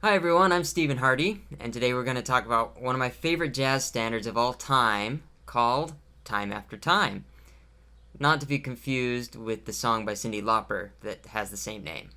Hi everyone, I'm Stephen Hardy, and today we're going to talk about one of my favorite jazz standards of all time, called Time After Time. Not to be confused with the song by Cyndi Lauper that has the same name.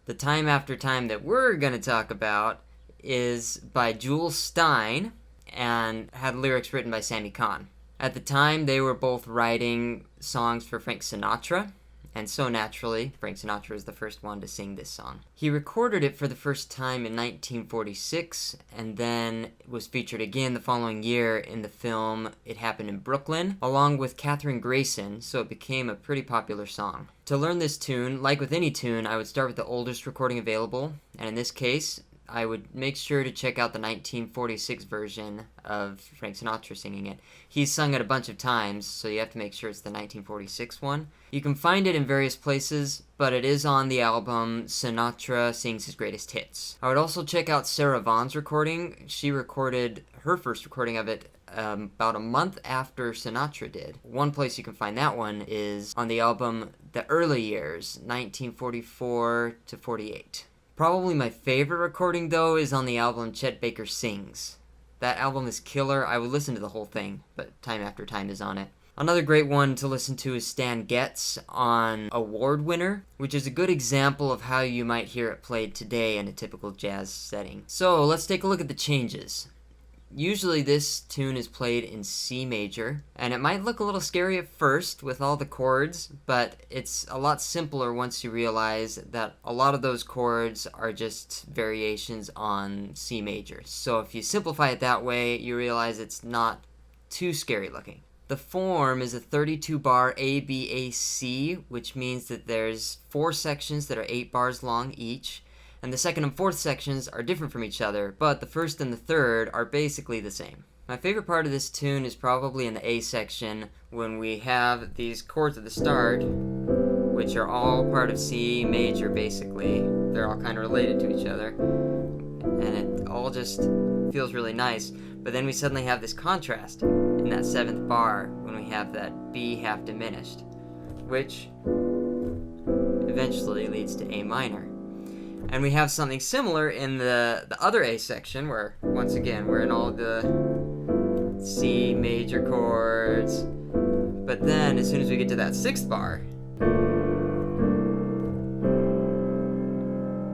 The Time After Time that we're going to talk about is by Jules Styne and had lyrics written by Sammy Cahn. At the time, they were both writing songs for Frank Sinatra, and so naturally, Frank Sinatra was the first one to sing this song. He recorded it for the first time in 1946, and then was featured again the following year in the film It Happened in Brooklyn, along with Kathryn Grayson, so it became a pretty popular song. To learn this tune, like with any tune, I would start with the oldest recording available, and in this case, I would make sure to check out the 1946 version of Frank Sinatra singing it. He's sung it a bunch of times, so you have to make sure it's the 1946 one. You can find it in various places, but it is on the album Sinatra Sings His Greatest Hits. I would also check out Sarah Vaughan's recording. She recorded her first recording of it about a month after Sinatra did. One place you can find that one is on the album The Early Years, 1944 to 48. Probably my favorite recording, though, is on the album Chet Baker Sings. That album is killer. I would listen to the whole thing, but Time After Time is on it. Another great one to listen to is Stan Getz on Award Winner, which is a good example of how you might hear it played today in a typical jazz setting. So let's take a look at the changes. Usually this tune is played in C major, and it might look a little scary at first with all the chords, but it's a lot simpler once you realize that a lot of those chords are just variations on C major. So if you simplify it that way, you realize it's not too scary looking. The form is a 32-bar ABAC, which means that there's 4 sections that are 8 bars long each, and the second and fourth sections are different from each other, but the first and the third are basically the same. My favorite part of this tune is probably in the A section when we have these chords at the start, which are all part of C major basically. They're all kind of related to each other, and it all just feels really nice. But then we suddenly have this contrast in that 7th bar when we have that B half diminished, which eventually leads to A minor. And we have something similar in the other A section where, once again, we're in all the C major chords. But then, as soon as we get to that 6th bar,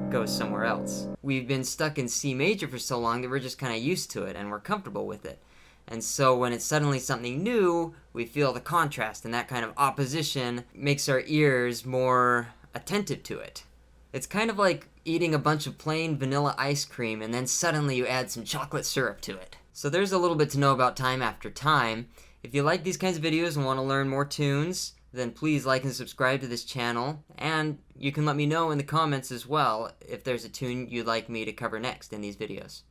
it goes somewhere else. We've been stuck in C major for so long that we're just kind of used to it and we're comfortable with it. And so when it's suddenly something new, we feel the contrast, and that kind of opposition makes our ears more attentive to it. It's kind of like eating a bunch of plain vanilla ice cream and then suddenly you add some chocolate syrup to it. So there's a little bit to know about Time After Time. If you like these kinds of videos and want to learn more tunes, then please like and subscribe to this channel, and you can let me know in the comments as well if there's a tune you'd like me to cover next in these videos.